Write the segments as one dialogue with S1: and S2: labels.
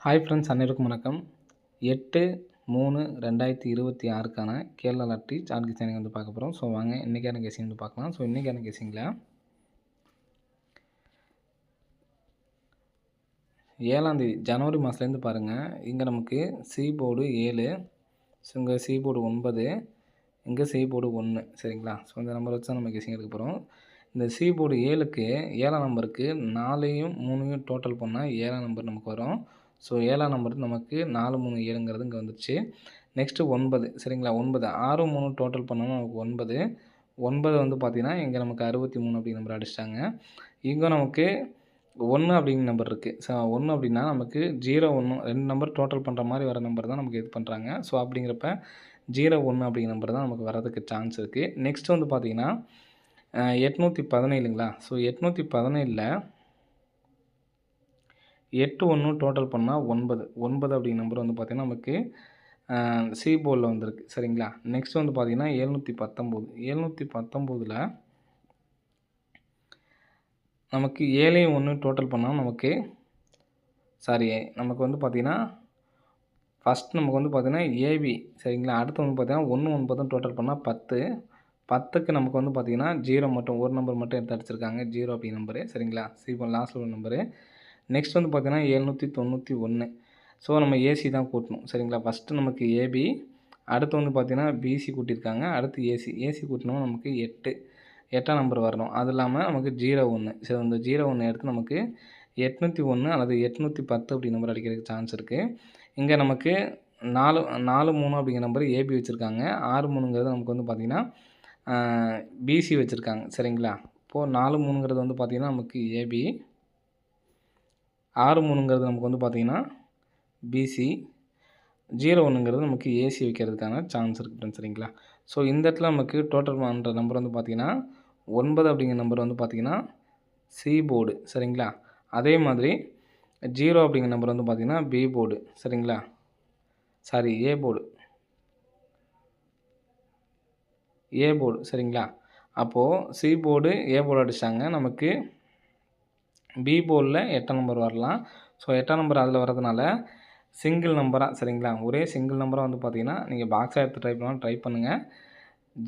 S1: Hi friends, அனைவருக்கும் வணக்கம். 8/3/2026க்கான Kerala lottery chart guessing வந்து பார்க்க போகிறோம். ஸோ வாங்க இன்றைக்கான கெஸ்ஸிங் வந்து பார்க்கலாம். ஸோ இன்றைக்கான கெஸ்ஸிங்கில் 7ஆம் தேதி ஜனவரி மாதத்துலேருந்து பாருங்கள். இங்கே நமக்கு சி போர்டு 7, ஸோ இங்கே சி போர்டு 9, இங்கே சி போர்டு 1. சரிங்களா? ஸோ இந்த நம்பர் வச்சு தான் நம்ம கெஸ்ஸிங் எடுக்க போகிறோம். இந்த சி போர்டு 7க்கு 7ஆம் நம்பருக்கு 4யும் 3யும் டோட்டல் பண்ணால் 7ஆம் நம்பர் நமக்கு வரும். ஸோ 7ஆம் நம்பர் நமக்கு 4, 3, 7ங்கிறது இங்கே வந்துடுச்சு. நெக்ஸ்ட்டு 9. சரிங்களா? 9 6, 3 டோட்டல் பண்ணோம்னா நமக்கு 9. 9 வந்து பார்த்திங்கன்னா இங்கே நமக்கு 63 அப்படிங்கிற நம்பர் அடிச்சிட்டாங்க. இங்கே நமக்கு 1 அப்படிங்கிற நம்பர் இருக்குது. ஸோ 1 அப்படின்னா நமக்கு 0, 1 2 நம்பர் டோட்டல் பண்ணுற மாதிரி வர நம்பர் தான் நமக்கு இது பண்ணுறாங்க. ஸோ அப்படிங்கிறப்ப 0, 1 அப்படிங்கிற நம்பர் தான் நமக்கு வரதுக்கு சான்ஸ் இருக்குது. நெக்ஸ்ட் வந்து பார்த்திங்கன்னா 817ங்களா? ஸோ 817ல் 8, 1 டோட்டல் பண்ணால் 9. 9 அப்படிங்கிற நம்பர் வந்து பார்த்திங்கன்னா நமக்கு சி போர்டில் வந்திருக்கு. சரிங்களா? நெக்ஸ்ட் வந்து பார்த்திங்கன்னா 719. 719ல் நமக்கு 7யும் 1 டோட்டல் பண்ணால் நமக்கு நமக்கு வந்து பார்த்திங்கன்னா ஃபஸ்ட் நமக்கு வந்து பார்த்திங்கன்னா ஏபி. சரிங்களா? அடுத்து வந்து பார்த்திங்கன்னா 1, 9 டோட்டல் பண்ணால் 10. 10க்கு நமக்கு வந்து பார்த்திங்கன்னா 0 மட்டும் ஒரு நம்பர் மட்டும் எடுத்து அடிச்சிருக்காங்க. 0 அப்படிங்கிற நம்பரு. சரிங்களா? சி போர்டு லாஸ்ட்டில் ஒரு நம்பரு. நெக்ஸ்ட் வந்து பார்த்திங்கன்னா 791. ஸோ நம்ம ஏசி தான் கூட்டணும். சரிங்களா? ஃபஸ்ட்டு நமக்கு ஏபி, அடுத்து வந்து பார்த்திங்கன்னா பிசி கூட்டியிருக்காங்க, அடுத்து ஏசி கூட்டினோம் நமக்கு 8. 8ஆம் நம்பர் வரணும். அது இல்லாமல் நமக்கு 01. ஸோ இந்த 01 எடுத்து நமக்கு 801 அல்லது 810 அப்படி நம்பர் அடிக்கிறதுக்கு சான்ஸ் இருக்குது. இங்கே நமக்கு 4, 3 அப்படிங்கிற நம்பர் ஏபி வச்சுருக்காங்க. 6, 3ங்கிறது நமக்கு வந்து பார்த்திங்கன்னா பிசி வச்சுருக்காங்க. சரிங்களா? இப்போது 4, 3ங்கிறது வந்து பார்த்திங்கன்னா நமக்கு ஏபி, 6, 3ங்கிறது நமக்கு வந்து பார்த்திங்கன்னா பிசி, 01ங்கிறது நமக்கு ஏசி வைக்கிறதுக்கான சான்ஸ் இருக்குது ஃப்ரெண்ட்ஸ். சரிங்களா? ஸோ இந்த இடத்துல நமக்கு டோட்டல் பண்ணுற நம்பர் வந்து பார்த்திங்கன்னா 9 அப்படிங்கிற நம்பர் வந்து பார்த்திங்கன்னா சி போர்டு. சரிங்களா? அதே மாதிரி 0 அப்படிங்கிற நம்பர் வந்து பார்த்திங்கன்னா பி போர்டு. சரிங்களா? A board. சரிங்களா? அப்போது சி போர்டு ஏ போர்டு அடிச்சிட்டாங்க. நமக்கு பி போர்டில் 8ஆம் நம்பர் வரலாம். ஸோ 8ஆம் நம்பர் அதில் வரதுனால சிங்கிள் நம்பராக, சரிங்களா, ஒரே சிங்கிள் நம்பராக வந்து பார்த்திங்கன்னா நீங்கள் பாக்ஸாக எடுத்து ட்ரை பண்ணலாம். ட்ரை பண்ணுங்கள்.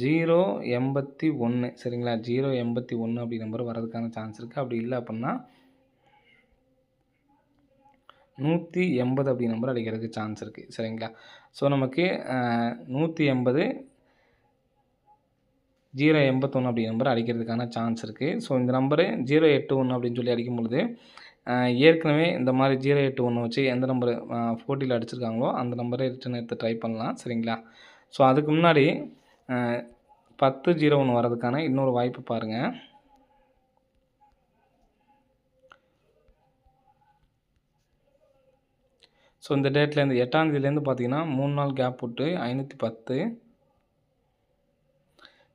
S1: 081. சரிங்களா? 081 அப்படி நம்பர் வரதுக்கான சான்ஸ் இருக்குது. அப்படி இல்லை அப்படின்னா 180 அப்படி நம்பர் அடிக்கிறதுக்கு சான்ஸ் இருக்குது. சரிங்களா? ஸோ நமக்கு 180, 081 அப்படி நம்பர் அடிக்கிறதுக்கான சான்ஸ் இருக்குது. ஸோ இந்த நம்பரு 081 அப்படின்னு சொல்லி அடிக்கும் பொழுது ஏற்கனவே இந்த மாதிரி 081 வச்சு எந்த நம்பர் போட்டியில் அடிச்சிருக்காங்களோ அந்த நம்பரை ரிட்டன் எடுத்து ட்ரை பண்ணலாம். சரிங்களா? ஸோ அதுக்கு முன்னாடி 1001 வரதுக்கான இன்னொரு வாய்ப்பு பாருங்கள். ஸோ இந்த டேட்லேருந்து 8ஆம் தேதியிலேருந்து பார்த்தீங்கன்னா 3 நாள் கேப் விட்டு 510,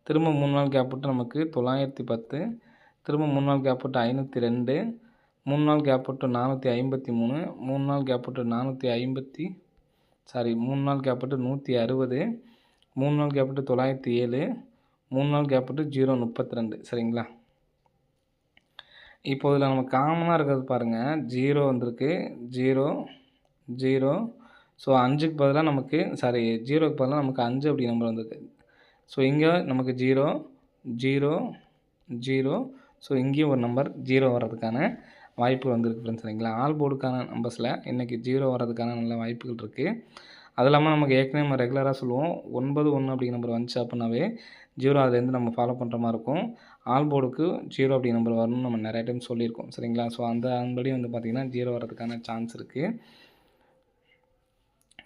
S1: திரும்ப 3 நாள் கேப் விட்டு நமக்கு 910, திரும்ப 3 நாள் கேப் விட்டு 502, 3 நாள் கேப் விட்டு 453, 3 நாள் கேப் விட்டு 3 நாள் கேப் விட்டு 160, 3 நாள் கேப் விட்டு 907, 3 நாள் கேப் விட்டு 032. சரிங்களா? இப்போ இதில் நம்ம காமனாக இருக்கிறது பாருங்கள். 0 வந்திருக்கு, 0, 0. ஸோ 5க்கு பதிலாக நமக்கு 0க்கு பதிலாக நமக்கு 5 அப்படி நம்பர் வந்திருக்கு. ஸோ இங்கே நமக்கு 0, 0, 0. ஸோ இங்கேயும் ஒரு நம்பர் 0 வர்றதுக்கான வாய்ப்பு வந்திருக்கு ஃப்ரெண்ட்ஸ். சரிங்களா? ஆல் போர்டுக்கான நம்பர்ஸில் இன்றைக்கி 0 வர்றதுக்கான நல்ல வாய்ப்புகள் இருக்குது. அது இல்லாமல் நமக்கு ஏற்கனவே நம்ம ரெகுலராக சொல்லுவோம் 91 அப்படிங்கிற நம்பர் வந்துச்சு அப்படின்னாவே 0 அதுலேருந்து நம்ம ஃபாலோ பண்ணுற மாதிரி இருக்கும். ஆல் போர்டுக்கு 0 அப்படிங்கிற நம்பர் வரணும்னு நம்ம நிறைய டைம் சொல்லியிருக்கோம். சரிங்களா? ஸோ அதன்படி வந்து பார்த்திங்கன்னா 0 வர்றதுக்கான சான்ஸ் இருக்குது.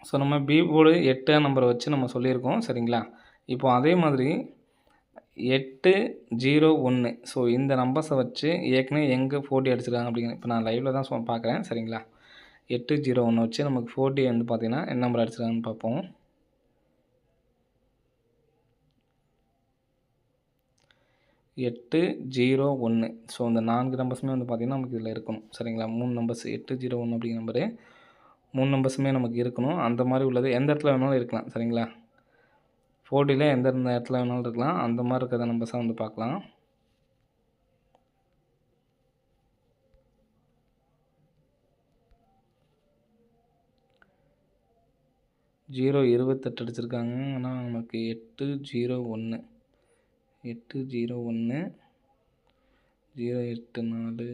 S1: ஸோ நம்ம பி போர்டு 8ஆம் நம்பரை வச்சு நம்ம சொல்லியிருக்கோம். சரிங்களா? இப்போ அதே மாதிரி 801. ஸோ இந்த நம்பர்ஸை வச்சு ஏற்கனவே எங்கே 4D அடிச்சிருக்காங்க அப்படிங்கிற இப்போ நான் லைவில் தான் பார்க்குறேன். சரிங்களா? 801 வச்சு நமக்கு 4D வந்து பார்த்திங்கன்னா என்ன நம்பர் அடிச்சிருக்காங்கன்னு பார்ப்போம். 801. ஸோ இந்த 4 நம்பர்ஸுமே வந்து பார்த்திங்கன்னா நமக்கு இதில் இருக்கணும். சரிங்களா? 3 நம்பர்ஸ் 801 அப்படிங்கிற நம்பரு 3 நம்பர்ஸுமே நமக்கு இருக்கணும். அந்த மாதிரி உள்ளது எந்த இடத்துல வேணாலும் இருக்கலாம். சரிங்களா? 4Dயில் எந்த இடத்துல வேணாலும் இருக்கலாம். அந்த மாதிரி இருக்கிற நம்பர்ஸாக வந்து பார்க்கலாம். 0 28 அடிச்சிருக்காங்க. ஆனால் நமக்கு 801 801 084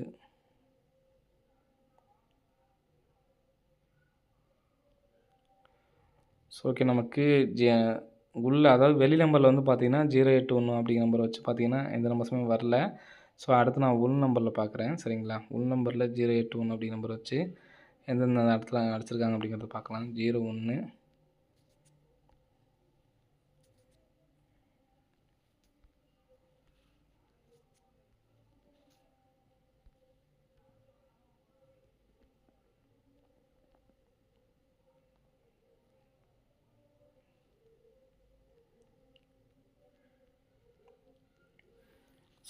S1: ஸோ ஓகே. நமக்கு உள்ள அதாவது வெளி நம்பரில் வந்து பார்த்தீங்கன்னா 081 அப்படிங்கிற நம்பரை வச்சு பார்த்தீங்கன்னா எந்த நம்பர்ஸுமே வரல. ஸோ அடுத்து நான் உள் நம்பரில் பார்க்குறேன் சரிங்களா. உள் நம்பரில் 081 அப்படிங்கிற நம்பர் வச்சு எந்தெந்த இடத்துல அடிச்சிருக்காங்க அப்படிங்கிறத பார்க்கலாம். 01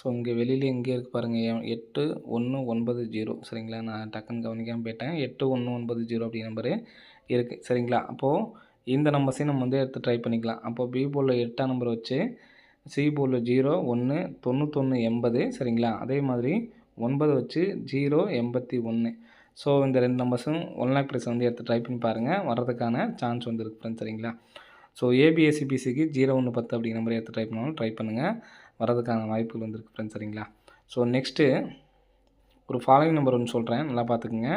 S1: ஸோ இங்கே வெளியில் எங்கே இருக்குது பாருங்கள் 8190 சரிங்களா. நான் டக்குன்னு கவனிக்காமல் போயிட்டேன். 8190 அப்படி நம்பரு இருக்குது சரிங்களா. அப்போது இந்த நம்பர்ஸையும் நம்ம வந்து எடுத்து ட்ரை பண்ணிக்கலாம். அப்போது பி போர்டில் 8ஆம் நம்பர் வச்சு சி போர்டில் 0 1 91 80 சரிங்களா. அதே மாதிரி 9 வச்சு 0 81. ஸோ இந்த 2 நம்பர்ஸும் 1 லேக் ப்ரைஸ் வந்து எடுத்து ட்ரை பண்ணி பாருங்கள். வர்றதுக்கான சான்ஸ் வந்து இருக்குது ஃப்ரெண்ட்ஸ் சரிங்களா. ஸோ ஏபிஎஸ்சிபிசிக்கு 0110 அப்படிங்கிற நம்பரை எடுத்து ட்ரை பண்ணாலும் ட்ரை பண்ணுங்கள். வரதுக்கான வாய்ப்புகள் வந்துருக்கு ஃப்ரெண்ட்ஸ் சரிங்களா. ஸோ நெக்ஸ்ட்டு ஒரு ஃபாலோயிங் நம்பர் ஒன்று சொல்கிறேன், நல்லா பார்த்துக்குங்க.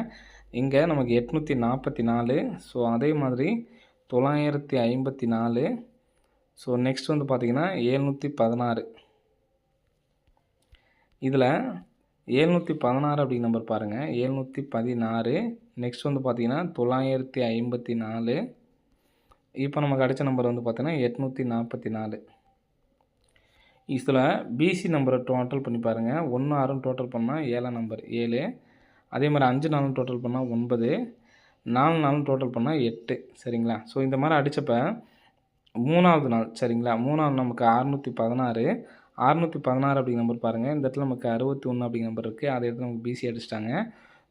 S1: இங்கே நமக்கு 844. ஸோ அதே மாதிரி 954. ஸோ நெக்ஸ்ட் வந்து பார்த்திங்கன்னா 716. இதில் 716 அப்படிங்கிற நம்பர் பாருங்கள். 716. நெக்ஸ்ட் வந்து பார்த்திங்கன்னா 954. இப்போ நமக்கு அடித்த நம்பர் வந்து பார்த்திங்கன்னா 844. இதில் பிசி நம்பரை டோட்டல் பண்ணி பாருங்கள். 1 6 டோட்டல் பண்ணால் 7ஆம் நம்பர் 7. அதே மாதிரி 5 4 டோட்டல் பண்ணால் 9. 4 4 டோட்டல் பண்ணால் 8 சரிங்களா. ஸோ இந்த மாதிரி அடித்தப்ப 3ஆவது நாள் சரிங்களா. 3ஆவது நமக்கு 616. 616 அப்படிங்கிற நம்பர் பாருங்கள். இந்த இடத்துல நமக்கு 61 அப்படிங்கிற நம்பர் இருக்குது. அதை எடுத்து நமக்கு பிசி அடிச்சிட்டாங்க.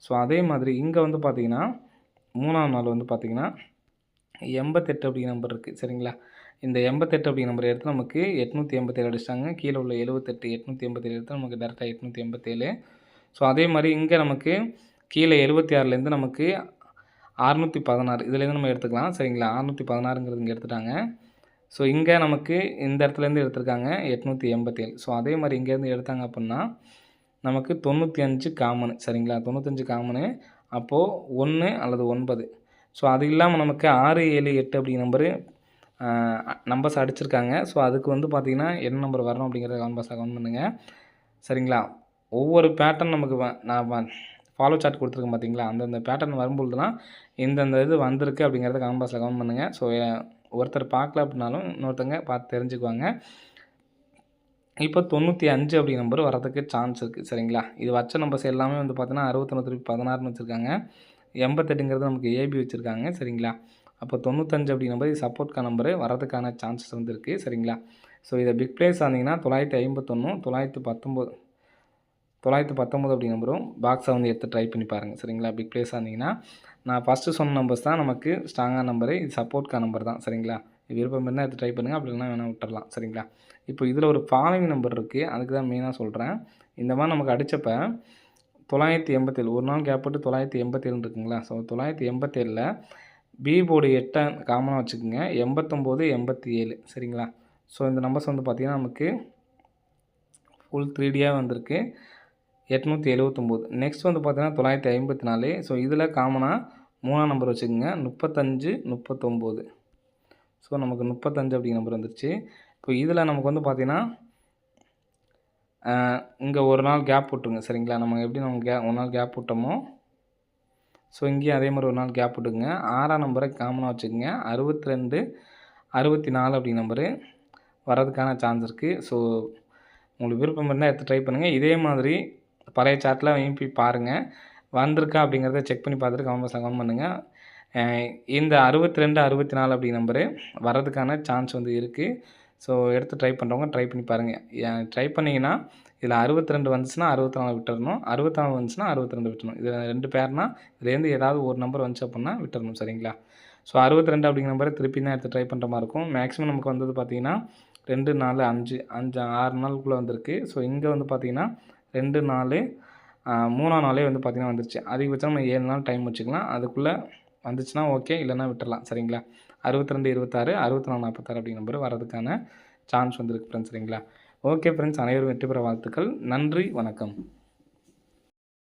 S1: ஸோ அதே மாதிரி இங்கே வந்து பார்த்திங்கன்னா 3ஆவது நாள் வந்து பார்த்திங்கன்னா 88 அப்படிங்கிற நம்பர் இருக்குது சரிங்களா. இந்த 88 அப்படிங்கிற நம்பர் எடுத்து நமக்கு 887 அடிச்சிட்டாங்க. கீழே உள்ள 78 887 எடுத்து நமக்கு டேரெக்டாக 887. ஸோ அதே மாதிரி இங்கே நமக்கு கீழே 76லேருந்து நமக்கு 616 இதுலேருந்து நம்ம எடுத்துக்கலாம் சரிங்களா. 616ங்கிறது இங்கே எடுத்துட்டாங்க. ஸோ இங்கே நமக்கு இந்த இடத்துலேருந்து எடுத்திருக்காங்க 887. ஸோ அதே மாதிரி இங்கேருந்து எடுத்தாங்க அப்படின்னா நமக்கு 95 காமனு சரிங்களா. 95 காமனு. அப்போது 1 அல்லது 9. ஸோ அது இல்லாமல் நமக்கு 6 7 8 அப்படிங்கிற நம்பரு நம்பர்ஸ் அடிச்சிருக்காங்க. ஸோ அதுக்கு வந்து பார்த்திங்கன்னா என்ன நம்பர் வரணும் அப்படிங்கிறத கமெண்ட் கமெண்ட் பண்ணுங்கள் சரிங்களா. ஒவ்வொரு பேட்டர்ன் நமக்கு நான் ஃபாலோ சார்ட் கொடுத்துருக்கேன் பார்த்தீங்களா. அந்தந்த பேட்டர்ன் வரும்பொழுது தான் இந்தந்த இது வந்திருக்கு அப்படிங்கிறத கமெண்ட் கமெண்ட் பண்ணுங்கள். ஸோ ஒருத்தர் பார்க்கல அப்படின்னாலும் இன்னொருத்தங்க பார்த்து தெரிஞ்சுக்குவாங்க. இப்போ 95 அப்படி நம்பர் வரதுக்கு சான்ஸ் இருக்குது சரிங்களா. இது வச்ச நம்பர்ஸ் எல்லாமே வந்து பார்த்தீங்கன்னா 61 வச்சுருக்காங்க. 88ங்கிறது நமக்கு ஏபி வச்சுருக்காங்க சரிங்களா. அப்போ 95 அப்படி நம்பர் இது சப்போர்ட்கான நம்பரு வரதுக்கான சான்சஸ் வந்து இருக்குது சரிங்களா. ஸோ இதை பிக் பிளேஸ் ஆனீங்கன்னா 951 919 அப்படி நம்பரும் பாக்ஸை வந்து எடுத்து ட்ரை பண்ணி பாருங்கள் சரிங்களா. பிக் பிளேஸ் ஆனீங்கன்னா நான் ஃபஸ்ட்டு சொன்ன நம்பர்ஸ் தான் நமக்கு ஸ்ட்ராங்கான நம்பரு. இது சப்போர்ட்கான நம்பர் தான் சரிங்களா. விருப்பம் இருந்தால் எடுத்து ட்ரை பண்ணுங்கள், அப்படி இல்லைனா வேணால் விட்டுடலாம் சரிங்களா. இப்போ இதில் ஒரு ஃபாலோவிங் நம்பர் இருக்குது, அதுக்கு தான் மெயினாக சொல்கிறேன். இந்த மாதிரி நமக்கு அடித்தப்ப 987 ஒரு நாள் கேப் போட்டு 987 இருக்குங்களா. ஸோ 987ல் பி போர்டு 8 காமனாக வச்சுக்கோங்க. 89 87 சரிங்களா. ஸோ இந்த நம்பர்ஸ் வந்து பார்த்திங்கன்னா நமக்கு ஃபுல் 3Dயாக வந்திருக்கு 879. நெக்ஸ்ட் வந்து பார்த்திங்கன்னா 954. ஸோ இதில் காமனாக 3ஆம் நம்பர் வச்சுக்கோங்க 35 39. ஸோ நமக்கு 35 அப்படிங்கிற நம்பர் வந்துருச்சு. இப்போ இதில் நமக்கு வந்து பார்த்திங்கன்னா இங்கே ஒரு நாள் கேப் விட்டுருங்க சரிங்களா. நம்ம எப்படி நம்ம ஒரு நாள் கேப் விட்டோமோ ஸோ இங்கேயும் அதே மாதிரி ஒரு நாள் கேப் விட்டுக்குங்க. 6ஆம் நம்பரை காமனாக வச்சுக்கோங்க 62 64 அப்படி நம்பரு வரதுக்கான சான்ஸ் இருக்குது. ஸோ உங்களுக்கு விருப்பம் இருந்தால் எடுத்து ட்ரை பண்ணுங்கள். இதே மாதிரி பழைய சார்ட்டில் போய் பாருங்கள், வந்திருக்கா அப்படிங்கிறத செக் பண்ணி பார்த்துட்டு கமெண்ட் பண்ணுங்கள். இந்த 62 64 அப்படி நம்பரு வரதுக்கான சான்ஸ் வந்து இருக்குது. ஸோ எடுத்து ட்ரை பண்ணுறவங்க ட்ரை பண்ணி பாருங்கள். ட்ரை பண்ணிங்கன்னா இதில் 62 வந்துச்சுன்னா 64 விட்டுறணும், 64 வந்துச்சுன்னா 62 விட்டுறணும். இதில் 2 பேர்னா இதுலேருந்து ஏதாவது ஒரு நம்பர் வந்துச்சு அப்படின்னா விட்டுறணும் சரிங்களா. ஸோ 62 அப்படிங்கிற நம்பரை திருப்பி தான் எடுத்து ட்ரை பண்ணுற மாதிரி இருக்கும். மேக்ஸிமம் நமக்கு வந்தது பார்த்திங்கன்னா 2 4 5 6 நாளுக்குள்ளே வந்திருக்கு. ஸோ இங்கே வந்து பார்த்திங்கன்னா 2 4 3ஆம் நாளே வந்து பார்த்திங்கன்னா வந்துருச்சு. அதிகபட்சம் நம்ம 7 நாள் டைம் வச்சுக்கலாம். அதுக்குள்ளே வந்துச்சுன்னா ஓகே, இல்லைன்னா விட்டுறலாம். சரிங்களா? 62, 26, 64, 46 அப்படிங்கிற நம்பர் வரதுக்கான சான்ஸ் வந்து இருக்கு ஃப்ரெண்ட்ஸ். சரிங்களா? ஓகே ஃப்ரெண்ட்ஸ், அனைவரும் வெற்றி பெற வாழ்த்துக்கள். நன்றி, வணக்கம்.